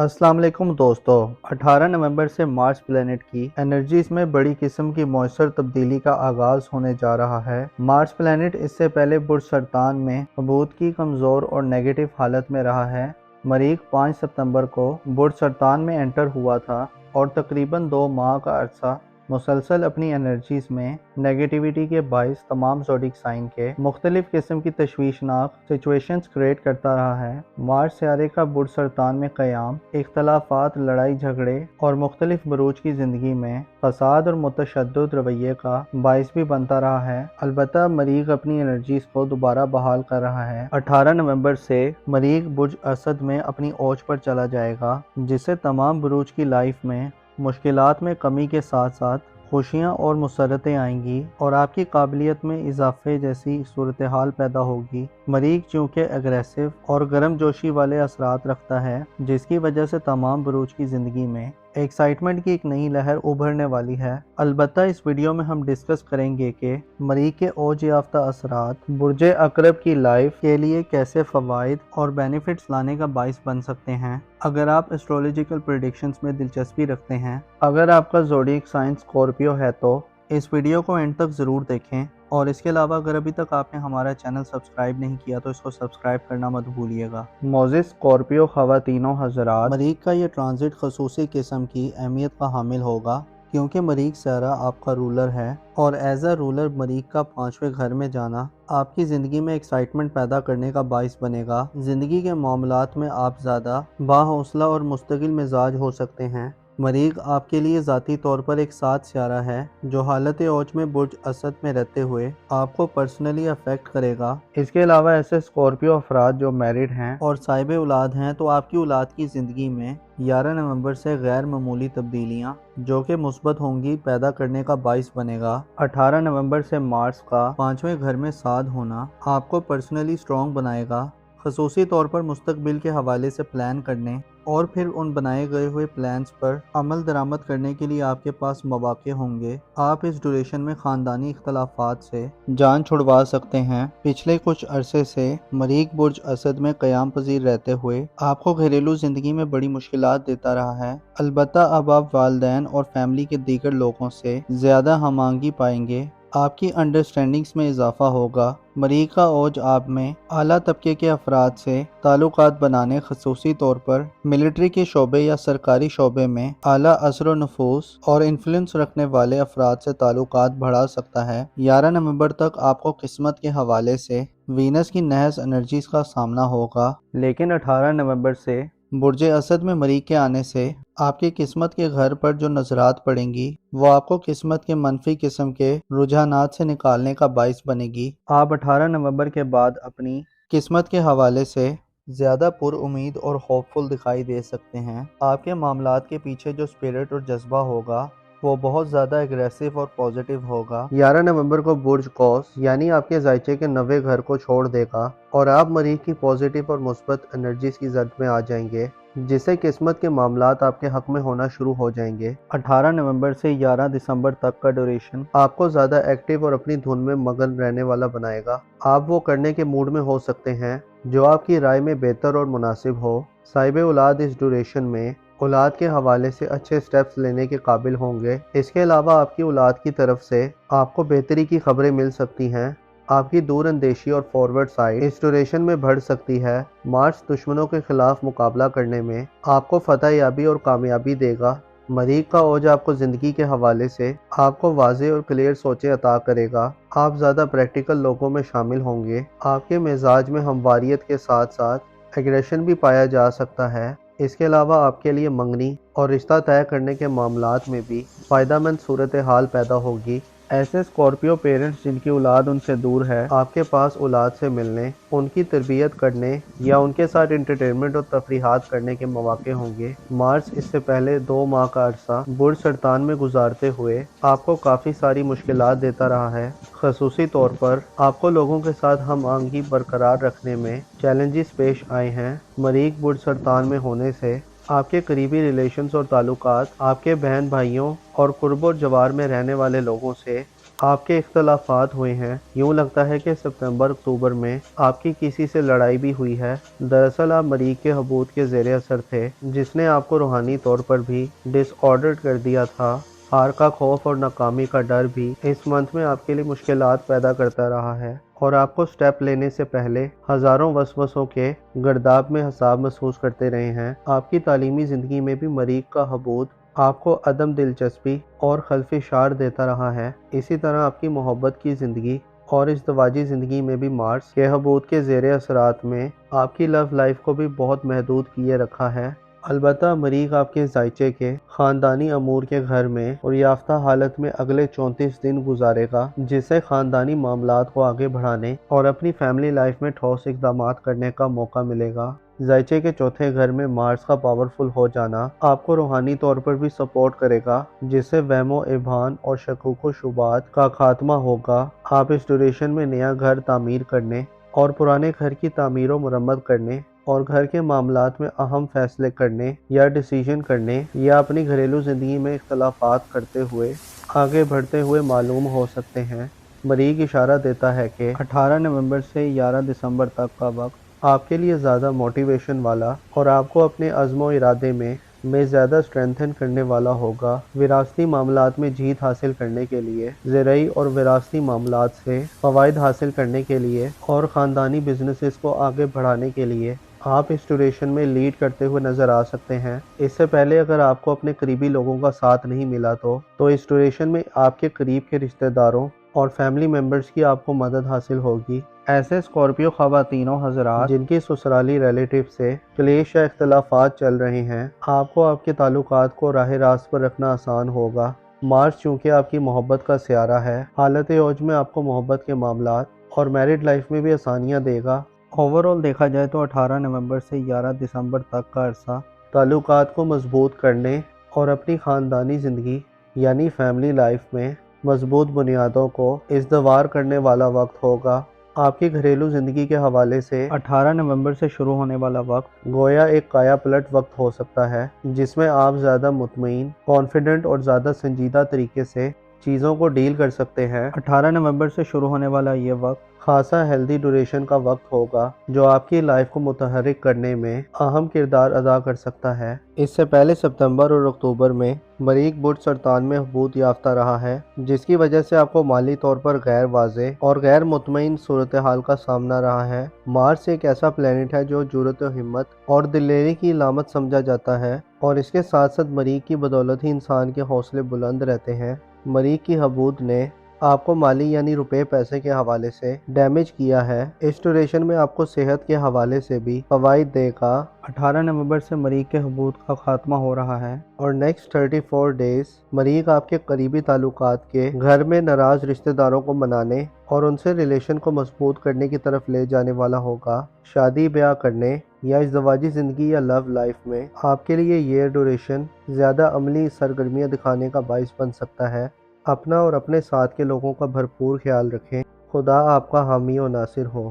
अस्सलाम वालेकुम दोस्तों। 18 नवंबर से मार्स प्लैनेट की एनर्जीज में बड़ी किस्म की मौसर तब्दीली का आगाज होने जा रहा है। मार्स प्लैनेट इससे पहले बुर्ज सरतान में हबूत की कमज़ोर और नेगेटिव हालत में रहा है। मरीख 5 सितंबर को बुर्ज सरतान में एंटर हुआ था और तकरीबन 2 माह का अरसा मुसलसल अपनी एनर्जीज में नेगेटिविटी के बाइस तमाम ज़ोडिक साइन के मुख्तलिफ किस्म की तशवीशनाक सिचुएशंस क्रिएट करता रहा है। मार्स सियारे का बुर्ज सरतान में क़याम इख्तलाफात, लड़ाई झगड़े और मुख्तलिफ बरूज की ज़िंदगी में फसाद और मुतशद्दिद रवैये का बाइस भी बनता रहा है। अलबत्ता मरीख अपनी एनर्जीज को दोबारा बहाल कर रहा है। 18 नवंबर से मरीख बुर्ज असद में अपनी ओज पर चला जाएगा, जिससे तमाम बरूज की लाइफ में मुश्किलात में कमी के साथ साथ खुशियाँ और मुसरतें आएंगी और आपकी काबिलियत में इजाफे जैसी सूरत हाल पैदा होगी। मरीख चूँकि एग्रेसिव और गर्म जोशी वाले असरात रखता है, जिसकी वजह से तमाम बरूज की ज़िंदगी में एक्साइटमेंट की एक नई लहर उभरने वाली है। अलबत्ता इस वीडियो में हम डिस्कस करेंगे कि मरीख के ओज याफ्ता असरात बुर्ज अकरब की लाइफ के लिए कैसे फ़वाइद और बेनिफिट्स लाने का बाइस बन सकते हैं। अगर आप एस्ट्रोलॉजिकल प्रेडिक्शंस में दिलचस्पी रखते हैं, अगर आपका ज़ोडिएक साइन स्कॉर्पियो है, तो इस वीडियो को एंड तक ज़रूर देखें। और इसके अलावा अगर अभी तक आपने हमारा चैनल सब्सक्राइब नहीं किया तो इसको सब्सक्राइब करना मत भूलिएगा। मोज़िस स्कॉर्पियो ख़वातीनों हज़रात, मरीख का ये ट्रांजिट खसूसी किस्म की अहमियत का हामिल होगा, क्योंकि मरीख सारा आपका रूलर है और एज अ रूलर मरीख का 5वें घर में जाना आपकी ज़िंदगी में एक्साइटमेंट पैदा करने का बाइस बनेगा। ज़िंदगी के मामलात में आप ज़्यादा बाहौसला और मुस्तकिल मिजाज हो सकते हैं। मरीख आपके लिए ज़ाती तौर पर एक साथ सियारा है, जो हालत औज में बुर्ज असद में रहते हुए आपको पर्सनली अफेक्ट करेगा। इसके अलावा ऐसे स्कॉर्पियो अफराद जो मैरिड हैं और साहिब औलाद हैं, तो आपकी औलाद की ज़िंदगी में 11 नवंबर से गैर मामूली तब्दीलियाँ जो कि मुस्बत होंगी पैदा करने का बाइस बनेगा। 18 नवंबर से मार्स का 5वें घर में साध होना आपको पर्सनली स्ट्रॉन्ग बनाएगा, खसूसी तौर पर मुस्तकबिल के हवाले से प्लान करने और फिर उन बनाए गए हुए प्लान्स पर अमल दरामद करने के लिए आपके पास मौके होंगे। आप इस ड्यूरेशन में ख़ानदानी इख्तलाफात से जान छुड़वा सकते हैं। पिछले कुछ अरसे से मरीख बुर्ज असद में क़याम पजीर रहते हुए आपको घरेलू ज़िंदगी में बड़ी मुश्किलात देता रहा है। अलबत्ता अब आप वालिदैन और फैमिली के दीगर लोगों से ज़्यादा हमांगी पाएंगे, आपकी अंडरस्टैंडिंग्स में इजाफा होगा। मरीख का ओज आप में आला तबके के अफराद से ताल्लुकात बनाने, खसूसी तौर पर मिलिट्री के शोबे या सरकारी शोबे में आला असर व नफूस और इन्फ्लुएंस रखने वाले अफराद से ताल्लुकात बढ़ा सकता है। 11 नवंबर तक आपको किस्मत के हवाले से वीनस की नहस एनर्जीज का सामना होगा, लेकिन 18 नवंबर से बुर्ज असद में मरीख के आने से आपकी किस्मत के घर पर जो नजरात पड़ेंगी वो आपको किस्मत के मनफी किस्म के रुझानात से निकालने का बाइस बनेगी। आप 18 नवंबर के बाद अपनी किस्मत के हवाले से ज़्यादा पुरउम्मीद और होपफुल दिखाई दे सकते हैं। आपके मामलात के पीछे जो स्पिरिट और जज्बा होगा वो बहुत ज़्यादा एग्रेसिव और पॉजिटिव होगा। 11 नवंबर को बुर्ज कौस यानी आपके जायचे के 9वें घर को छोड़ देगा और आप मरीख की पॉजिटिव और मुस्बत एनर्जीज की जद में आ जाएंगे, जिससे किस्मत के मामलात आपके हक में होना शुरू हो जाएंगे। 18 नवंबर से 11 दिसंबर तक का ड्यूरेशन आपको ज़्यादा एक्टिव और अपनी धुन में मगन रहने वाला बनाएगा। आप वो करने के मूड में हो सकते हैं जो आपकी राय में बेहतर और मुनासिब हो। साहिब औलाद इस ड्यूरेशन में औलाद के हवाले से अच्छे स्टेप्स लेने के काबिल होंगे। इसके अलावा आपकी औलाद की तरफ से आपको बेहतरी की खबरें मिल सकती हैं। आपकी दूर अंदेशी और फॉरवर्ड साइड इस ड्यूरेशन में बढ़ सकती है। मार्स दुश्मनों के खिलाफ मुकाबला करने में आपको फतह याबी और कामयाबी देगा। मरीख का ओज आपको ज़िंदगी के हवाले से आपको वाज़ेह और क्लियर सोचें अता करेगा। आप ज़्यादा प्रैक्टिकल लोगों में शामिल होंगे। आपके मिजाज में हमवारियत के साथ साथ एग्रेशन भी पाया जा सकता है। इसके अलावा आपके लिए मंगनी और रिश्ता तय करने के मामलात में भी फ़ायदेमंद सूरत हाल पैदा होगी। ऐसे स्कॉर्पियो पेरेंट्स जिनकी औलाद उनसे दूर है, आपके पास औलाद से मिलने, उनकी तरबियत करने या उनके साथ इंटरटेनमेंट और तफरीहात करने के मौके होंगे। मार्स इससे पहले 2 माह का अरसा बुर्ज सरतान में गुजारते हुए आपको काफ़ी सारी मुश्किलात देता रहा है। खसूसी तौर पर आपको लोगों के साथ हम आहंगी बरकरार रखने में चैलेंजेस पेश आए हैं। मरीख बुर्ज सरतान में होने से आपके करीबी रिलेशंस और ताल्लुकात आपके बहन भाइयों और कुर्ब और जवार में रहने वाले लोगों से آپ کے اختلافات ہوئے ہیں۔ یوں لگتا ہے کہ سپتمبر اکتوبر میں آپ کی کسی سے لڑائی بھی ہوئی ہے۔ دراصل آپ مریخ کے حبوط کے زیر اثر تھے، جس نے آپ کو روحانی طور پر بھی ڈس آرڈرڈ کر دیا تھا۔ ہار کا خوف اور ناکامی کا ڈر بھی اس منتھ میں آپ کے لیے مشکلات پیدا کرتا رہا ہے، اور آپ کو سٹیپ لینے سے پہلے ہزاروں وسوسوں کے گرداب میں حساب محسوس کرتے رہے ہیں۔ آپ کی تعلیمی زندگی میں بھی مریخ کا حبوط آپ کو عدم دلچسپی اور خلفشار دیتا رہا ہے۔ اسی طرح آپ کی محبت کی زندگی اور ازدواجی زندگی میں بھی مارس کے حبوط کے زیر اثرات میں آپ کی لو لائف کو بھی بہت محدود کیے رکھا ہے۔ البتہ مریخ آپ کے ذائچے کے خاندانی امور کے گھر میں اور یافتہ حالت میں اگلے 34 دن گزارے گا، جس سے خاندانی معاملات کو آگے بڑھانے اور اپنی فیملی لائف میں ٹھوس اقدامات کرنے کا موقع ملے گا۔ ذائچے کے چوتھے گھر میں مارس کا پاورفل ہو جانا آپ کو روحانی طور پر بھی سپورٹ کرے گا، جس سے وہم و ابہام اور شکوک و شبہات کا خاتمہ ہوگا۔ آپ اس ڈیوریشن میں نیا گھر تعمیر کرنے اور پرانے گھر کی تعمیر و مرمت کرنے اور گھر کے معاملات میں اہم فیصلے کرنے یا ڈیسیژن کرنے یا اپنی گھریلو زندگی میں اختلافات کرتے ہوئے آگے بڑھتے ہوئے معلوم ہو سکتے ہیں۔ مریخ اشارہ دیتا ہے کہ 18 نومبر سے 11 دسمبر تک کا وقت آپ کے لیے زیادہ موٹیویشن والا اور آپ کو اپنے عزم و ارادے میں زیادہ اسٹرینتھن کرنے والا ہوگا۔ وراثتی معاملات میں جیت حاصل کرنے کے لیے، زرعی اور وراثتی معاملات سے فوائد حاصل کرنے کے لیے اور خاندانی بزنسز کو آگے بڑھانے کے لیے آپ اس ڈیوریشن میں لیڈ کرتے ہوئے نظر آ سکتے ہیں۔ اس سے پہلے اگر آپ کو اپنے قریبی لوگوں کا ساتھ نہیں ملا تو اس ڈیوریشن میں آپ کے قریب کے رشتہ داروں اور فیملی ممبرز کی آپ کو مدد حاصل ہوگی۔ ایسے اسکارپیو خواتین و حضرات جن کی سسرالی ریلیٹیو سے کلیش یا اختلافات چل رہے ہیں، آپ کو آپ کے تعلقات کو راہ راست پر رکھنا آسان ہوگا۔ مارس چونکہ آپ کی محبت کا سیارہ ہے، حالت اوج میں آپ کو محبت کے معاملات اور میرڈ لائف میں بھی آسانیاں دے گا۔ اوورآل دیکھا جائے تو 18 نومبر سے 11 دسمبر تک کا عرصہ تعلقات کو مضبوط کرنے اور اپنی خاندانی زندگی یعنی فیملی لائف میں مضبوط بنیادوں کو استوار کرنے والا وقت ہوگا۔ آپ کی گھریلو زندگی کے حوالے سے 18 نومبر سے شروع ہونے والا وقت گویا ایک کایا پلٹ وقت ہو سکتا ہے، جس میں آپ زیادہ مطمئن، کانفیڈنٹ اور زیادہ سنجیدہ طریقے سے چیزوں کو ڈیل کر سکتے ہیں۔ 18 نومبر سے شروع ہونے والا یہ وقت خاصا ہیلدی ڈیوریشن کا وقت ہوگا، جو آپ کی لائف کو متحرک کرنے میں اہم کردار ادا کر سکتا ہے۔ اس سے پہلے سپتمبر اور اکتوبر میں مریخ برج سرطان میں حبوط یافتہ رہا ہے، جس کی وجہ سے آپ کو مالی طور پر غیر واضح اور غیر مطمئن صورتحال کا سامنا رہا ہے۔ مارس ایک ایسا پلینٹ ہے جو جرأت و ہمت اور دلیری کی علامت سمجھا جاتا ہے، اور اس کے ساتھ ساتھ مریخ کی بدولت ہی انسان کے حوصلے بلند رہتے ہیں۔ مریخ کی حبوط نے آپ کو مالی یعنی روپے پیسے کے حوالے سے ڈیمیج کیا ہے۔ اس ڈیوریشن میں آپ کو صحت کے حوالے سے بھی فوائد دے گا۔ 18 نومبر سے مریخ کے حبوط کا خاتمہ ہو رہا ہے، اور نیکسٹ 34 ڈیز مریخ آپ کے قریبی تعلقات کے گھر میں ناراض رشتہ داروں کو منانے اور ان سے ریلیشن کو مضبوط کرنے کی طرف لے جانے والا ہوگا۔ شادی بیاہ کرنے یا ازدواجی زندگی یا لو لائف میں آپ کے لیے یہ ڈیوریشن زیادہ عملی سرگرمیاں دکھانے کا باعث بن سکتا ہے۔ اپنا اور اپنے ساتھ کے لوگوں کا بھرپور خیال رکھیں۔ خدا آپ کا حامی و ناصر ہو۔